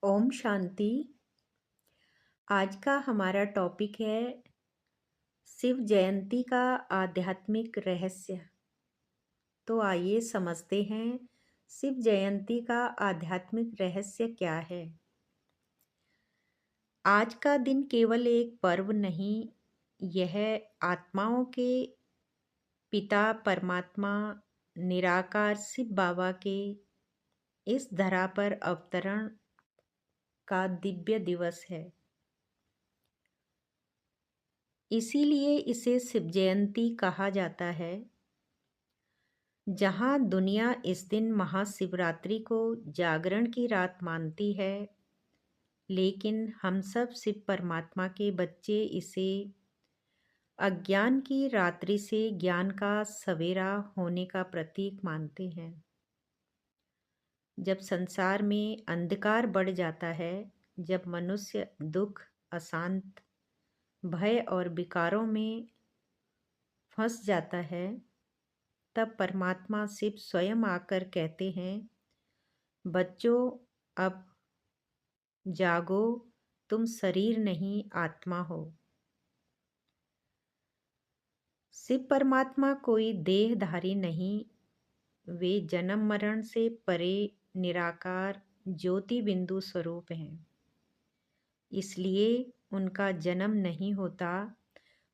ओम शांति। आज का हमारा टॉपिक है शिव जयंती का आध्यात्मिक रहस्य। तो आइए समझते हैं शिव जयंती का आध्यात्मिक रहस्य क्या है। आज का दिन केवल एक पर्व नहीं, यह आत्माओं के पिता परमात्मा निराकार शिव बाबा के इस धरा पर अवतरण का दिव्य दिवस है। इसीलिए इसे शिव जयंती कहा जाता है। जहाँ दुनिया इस दिन महाशिवरात्रि को जागरण की रात मानती है, लेकिन हम सब शिव परमात्मा के बच्चे इसे अज्ञान की रात्रि से ज्ञान का सवेरा होने का प्रतीक मानते हैं। जब संसार में अंधकार बढ़ जाता है, जब मनुष्य दुख, अशांत, भय और विकारों में फंस जाता है, तब परमात्मा शिव स्वयं आकर कहते हैं, बच्चों, अब जागो, तुम शरीर नहीं आत्मा हो। शिव परमात्मा कोई देहधारी नहीं, वे जन्म मरण से परे निराकार ज्योति बिंदु स्वरूप हैं। इसलिए उनका जन्म नहीं होता,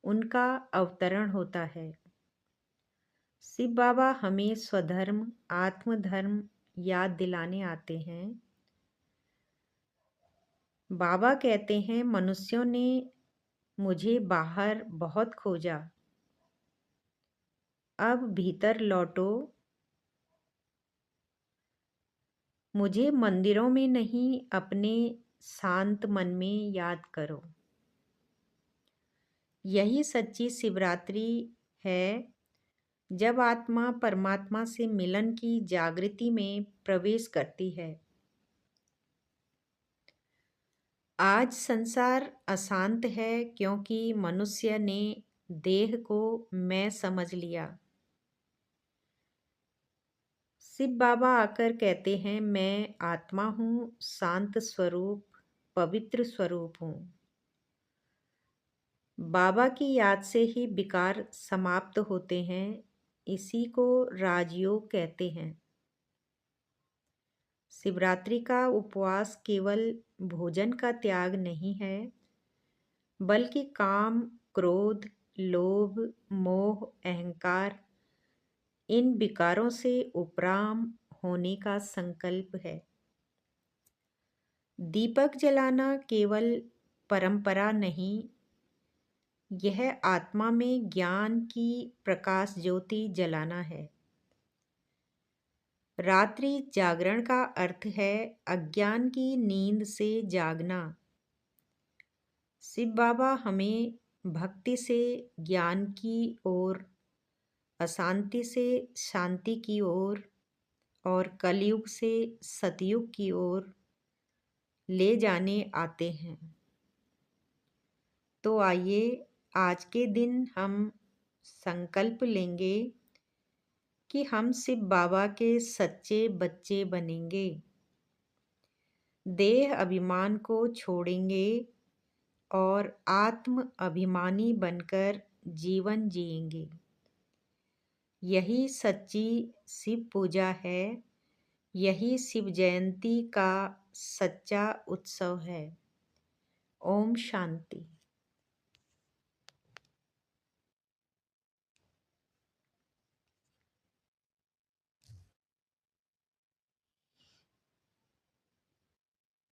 उनका अवतरण होता है। शिव बाबा हमें स्वधर्म, आत्मधर्म याद दिलाने आते हैं। बाबा कहते हैं, मनुष्यों ने मुझे बाहर बहुत खोजा, अब भीतर लौटो। मुझे मंदिरों में नहीं, अपने शांत मन में याद करो। यही सच्ची शिवरात्रि है, जब आत्मा परमात्मा से मिलन की जागृति में प्रवेश करती है। आज संसार अशांत है क्योंकि मनुष्य ने देह को मैं समझ लिया। शिव बाबा आकर कहते हैं, मैं आत्मा हूँ, शांत स्वरूप, पवित्र स्वरूप हूँ। बाबा की याद से ही विकार समाप्त होते हैं। इसी को राजयोग कहते हैं। शिवरात्रि का उपवास केवल भोजन का त्याग नहीं है, बल्कि काम, क्रोध, लोभ, मोह, अहंकार, इन विकारों से उपराम होने का संकल्प है। दीपक जलाना केवल परंपरा नहीं, यह आत्मा में ज्ञान की प्रकाश ज्योति जलाना है। रात्रि जागरण का अर्थ है अज्ञान की नींद से जागना। शिव बाबा हमें भक्ति से ज्ञान की ओर, अशांति से शांति की ओर और कलयुग से सतयुग की ओर ले जाने आते हैं। तो आइए आज के दिन हम संकल्प लेंगे कि हम शिव बाबा के सच्चे बच्चे बनेंगे। देह अभिमान को छोड़ेंगे और आत्म अभिमानी बनकर जीवन जिएंगे। यही सच्ची शिव पूजा है, यही शिव जयंती का सच्चा उत्सव है। ओम शांति।